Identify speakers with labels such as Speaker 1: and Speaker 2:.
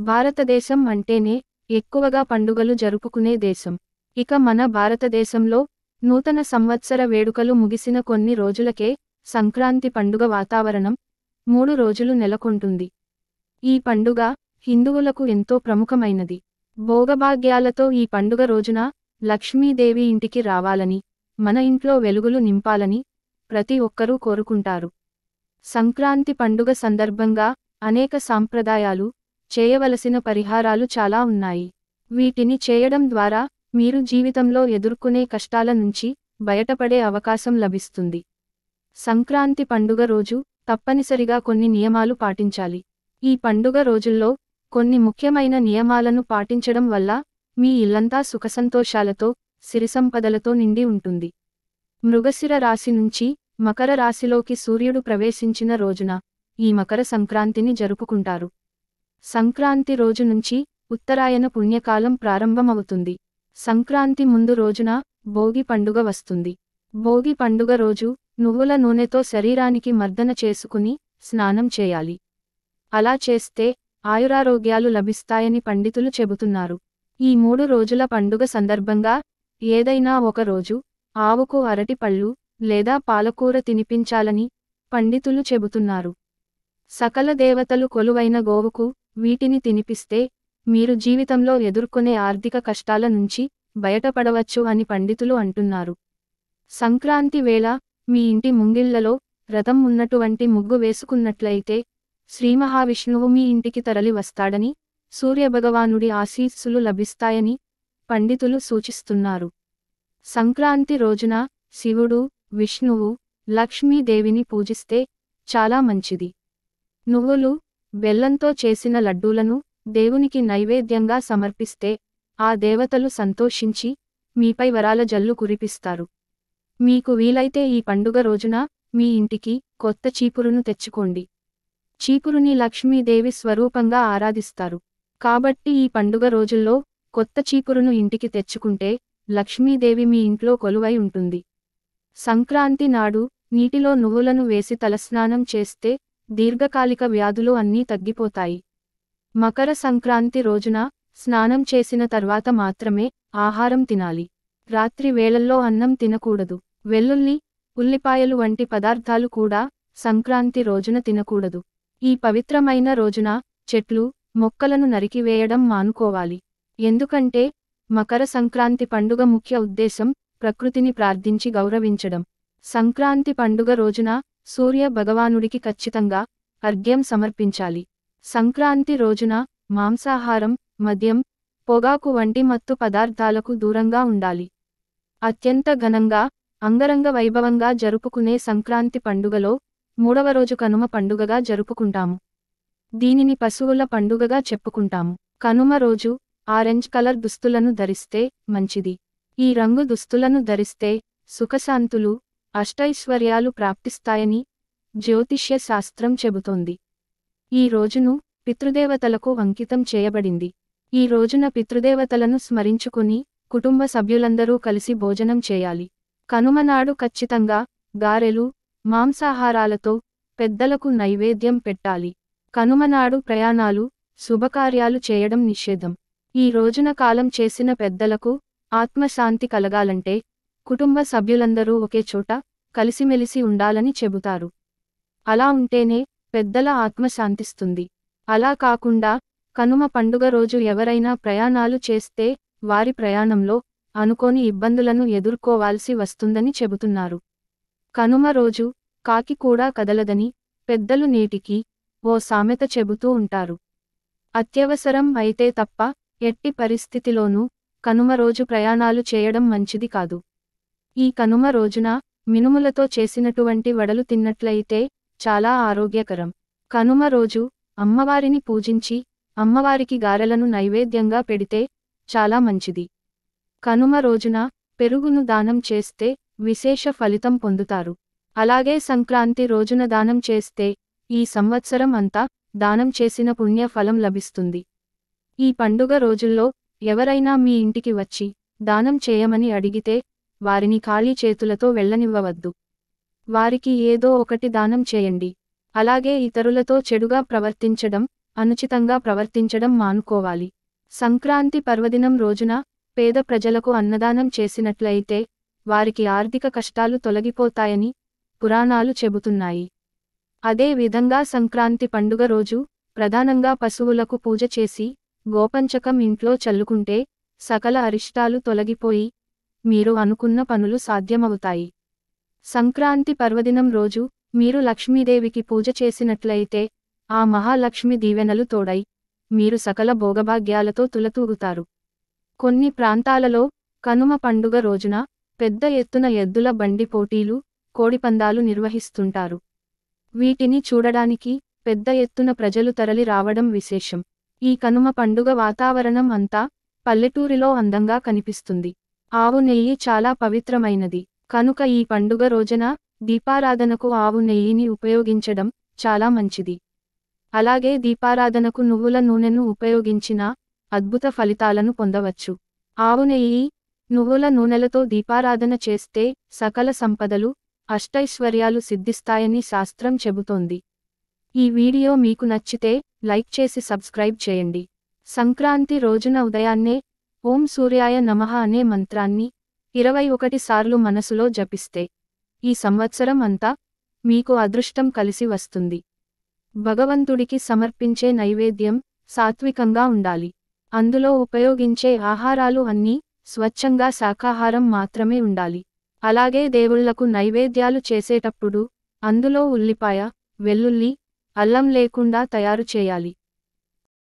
Speaker 1: భారతదేశం అంటేనే ఎక్కువగా పండుగలు జరుపుకునే దేశం. ఇక మన భారతదేశంలో నూతన సంవత్సర వేడుకలు ముగిసిన కొన్ని రోజులకే సంక్రాంతి పండుగ వాతావరణం 3 రోజులు నెలకొంటుంది. ఈ పండుగ హిందువులకు ఎంతో ప్రముఖమైనది. భోగభాగ్యాలతో ఈ పండుగ రోజున లక్ష్మీదేవి ఇంటికి రావాలని, మన ఇంట్లో వెలుగులు నింపాలని ప్రతి ఒక్కరూ కోరుకుంటారు. సంక్రాంతి పండుగ సందర్భంగా అనేక సాంప్రదాయాలు, చేయవలసిన పరిహారాలు చాలా ఉన్నాయి. వీటిని చేయడం ద్వారా మీరు జీవితంలో ఎదుర్కొనే కష్టాల నుంచి బయటపడే అవకాశం లభిస్తుంది. సంక్రాంతి పండుగ రోజు తప్పనిసరిగా కొన్ని నియమాలు పాటించాలి. ఈ పండుగ రోజుల్లో కొన్ని ముఖ్యమైన నియమాలను పాటించడం వల్ల మీ ఇల్లంతా సుఖసంతోషాలతో, సిరిసంపదలతో నిండి ఉంటుంది. మృగశిర రాశి నుంచి మకర రాశిలోకి సూర్యుడు ప్రవేశించిన రోజున ఈ మకర సంక్రాంతిని జరుపుకుంటారు. సంక్రాంతి రోజు నుంచి ఉత్తరాయణ పుణ్యకాలం ప్రారంభమవుతుంది. సంక్రాంతి ముందు రోజున భోగి పండుగ వస్తుంది. భోగి పండుగ రోజు నువ్వుల నూనెతో శరీరానికి మర్దన చేసుకుని స్నానం చేయాలి. అలా చేస్తే ఆయురారోగ్యాలు లభిస్తాయని పండితులు చెబుతున్నారు. ఈ 3 రోజుల పండుగ సందర్భంగా ఏదైనా ఒక రోజు ఆవుకు అరటి పళ్ళు లేదా పాలకూర తినిపించాలని పండితులు చెబుతున్నారు. సకల దేవతలు కొలువైన గోవుకు వీటిని తినిపిస్తే మీరు జీవితంలో ఎదుర్కొనే ఆర్థిక కష్టాల నుంచి బయటపడవచ్చు అని పండితులు అంటున్నారు. సంక్రాంతి వేళ మీ ఇంటి ముంగిళ్లలో రథం ఉన్నటువంటి ముగ్గు వేసుకున్నట్లయితే శ్రీమహావిష్ణువు మీ ఇంటికి తరలి వస్తాడని, సూర్యభగవానుడి ఆశీస్సులు లభిస్తాయని పండితులు సూచిస్తున్నారు. సంక్రాంతి రోజున శివుడు, విష్ణువు, లక్ష్మీదేవిని పూజిస్తే చాలా మంచిది. నువ్వులు, బెల్లంతో చేసిన లడ్డూలను దేవునికి నైవేద్యంగా సమర్పిస్తే ఆ దేవతలు సంతోషించి మీపై వరాల జల్లు కురిపిస్తారు. మీకు వీలైతే ఈ పండుగ రోజున మీ ఇంటికి కొత్త చీపురును తెచ్చుకోండి. చీపురుని లక్ష్మీదేవి స్వరూపంగా ఆరాధిస్తారు. కాబట్టి ఈ పండుగ రోజుల్లో కొత్త చీపురును ఇంటికి తెచ్చుకుంటే లక్ష్మీదేవి మీ ఇంట్లో కొలువై ఉంటుంది. సంక్రాంతి నాడు నీటిలో నువ్వులను వేసి తలస్నానం చేస్తే దీర్ఘకాలిక వ్యాధులు అన్నీ తగ్గిపోతాయి. మకర సంక్రాంతి రోజున స్నానం చేసిన తర్వాత మాత్రమే ఆహారం తినాలి. రాత్రి వేళల్లో అన్నం తినకూడదు. వెల్లుల్లి, ఉల్లిపాయలు వంటి పదార్థాలు కూడా సంక్రాంతి రోజున తినకూడదు. ఈ పవిత్రమైన రోజున చెట్లు, మొక్కలను నరికివేయడం మానుకోవాలి. ఎందుకంటే మకర సంక్రాంతి పండుగ ముఖ్య ఉద్దేశం ప్రకృతిని ప్రార్థించి గౌరవించడం. సంక్రాంతి పండుగ రోజున సూర్య భగవానుడికి ఖచ్చితంగా అర్ఘ్యం సమర్పించాలి. సంక్రాంతి రోజున మాంసాహారం, మద్యం, పొగాకు వంటి మత్తు పదార్థాలకు దూరంగా ఉండాలి. అత్యంత ఘనంగా, అంగరంగ వైభవంగా జరుపుకునే సంక్రాంతి పండుగలో 3వ రోజు కనుమ పండుగగా జరుపుకుంటాము. దీనిని పశువుల పండుగగా చెప్పుకుంటాము. కనుమ రోజు ఆరెంజ్ కలర్ దుస్తులను ధరిస్తే మంచిది. ఈ రంగు దుస్తులను ధరిస్తే సుఖశాంతులు, అష్టైశ్వర్యాలు ప్రాప్తిస్తాయని జ్యోతిష్య శాస్త్రం చెబుతోంది. ఈ రోజును పితృదేవతలకు అంకితం చేయబడింది. ఈ రోజున పితృదేవతలను స్మరించుకుని కుటుంబ సభ్యులందరూ కలిసి భోజనం చేయాలి. కనుమనాడు ఖచ్చితంగా గారెలు, మాంసాహారాలతో పెద్దలకు నైవేద్యం పెట్టాలి. కనుమనాడు ప్రయాణాలు, శుభకార్యాలు చేయడం నిషేధం. ఈ రోజున కాలం చేసిన పెద్దలకు ఆత్మశాంతి కలగాలంటే కుటుంబ సభ్యులందరూ ఒకే చోట కలిసిమెలిసి ఉండాలని చెబుతారు. అలా ఉంటేనే పెద్దల ఆత్మ శాంతిస్తుంది. అలా కాకుండా కనుమ పండుగ రోజు ఎవరైనా ప్రయాణాలు చేస్తే వారి ప్రయాణంలో అనుకోని ఇబ్బందులను ఎదుర్కోవాల్సి వస్తుందని చెబుతున్నారు. కనుమ రోజు కాకి కూడా కదలదని పెద్దలు నేటికి ఓ సామెత చెబుతూ ఉంటారు. అత్యవసరం అయితే తప్ప ఎట్టి పరిస్థితిలోనూ కనుమ రోజు ప్రయాణాలు చేయడం మంచిది కాదు. ఈ కనుమ రోజున మినుములతో చేసినటువంటి వడలు తిన్నట్లయితే చాలా ఆరోగ్యకరం. కనుమ రోజు అమ్మవారిని పూజించి అమ్మవారికి గారెలను నైవేద్యంగా పెడితే చాలా మంచిది. కనుమ రోజున పెరుగును దానం చేస్తే విశేష ఫలితం పొందుతారు. అలాగే సంక్రాంతి రోజున దానం చేస్తే ఈ సంవత్సరం అంతా దానం చేసిన పుణ్య ఫలం లభిస్తుంది. ఈ పండుగ రోజుల్లో ఎవరైనా మీ ఇంటికి వచ్చి దానం చేయమని అడిగితే వారిని ఖాళీ చేతులతో వెళ్ళనివ్వవద్దు. వారికి ఏదో ఒకటి దానం చేయండి. అలాగే ఇతరులతో చెడుగా ప్రవర్తించడం అనుచితంగా ప్రవర్తించడం మానుకోవాలి. సంక్రాంతి పర్వదినం రోజున పేద ప్రజలకు అన్నదానం చేసినట్లయితే వారికి ఆర్థిక కష్టాలు తొలగిపోతాయని పురాణాలు చెబుతున్నాయి. అదే విధంగా సంక్రాంతి పండుగ రోజు ప్రధానంగా పశువులకు పూజ చేసి గోపంచకం ఇంట్లో చల్లుకుంటే సకల అరిష్టాలు తొలగిపోయి మీరు అనుకున్న పనులు సాధ్యమవుతాయి. సంక్రాంతి పర్వదినం రోజు మీరు లక్ష్మీదేవికి పూజ చేసినట్లయితే ఆ మహాలక్ష్మి దీవెనలు తోడై మీరు సకల భోగభాగ్యాలతో తులతూగుతారు. కొన్ని ప్రాంతాలలో కనుమ పండుగ రోజున పెద్ద ఎత్తున ఎద్దుల బండి పోటీలు, కోడిపందాలు నిర్వహిస్తుంటారు. వీటిని చూడడానికి పెద్ద ఎత్తున ప్రజలు తరలి రావడం విశేషం. ఈ కనుమ పండుగ వాతావరణం అంతా పల్లెటూరిలో అందంగా కనిపిస్తుంది. ఆవు నెయ్యి చాలా పవిత్రమైనది కనుక ఈ పండుగ రోజున దీపారాధనకు ఆవు నెయ్యిని ఉపయోగించడం చాలా మంచిది. అలాగే దీపారాధనకు నువ్వుల నూనెను ఉపయోగించిన అద్భుత ఫలితాలను పొందవచ్చు. ఆవు నెయ్యి, నువ్వుల నూనెలతో దీపారాధన చేస్తే సకల సంపదలు, అష్టైశ్వర్యాలు సిద్ధిస్తాయని శాస్త్రం చెబుతోంది. ఈ వీడియో మీకు నచ్చితే లైక్ చేసి సబ్స్క్రైబ్ చేయండి. సంక్రాంతి రోజున ఉదయాన్నే ఓం సూర్యాయ నమః అనే మంత్రాన్ని 21 సార్లు మనసులో జపిస్తే ఈ సంవత్సరం అంతా మీకు అదృష్టం కలిసి వస్తుంది. భగవంతుడికి సమర్పించే నైవేద్యం సాత్వికంగా ఉండాలి. అందులో ఉపయోగించే ఆహారాలు అన్నీ స్వచ్ఛంగా శాకాహారం మాత్రమే ఉండాలి. అలాగే దేవుళ్లకు నైవేద్యాలు చేసేటప్పుడు అందులో ఉల్లిపాయ, వెల్లుల్లి, అల్లం లేకుండా తయారు చేయాలి.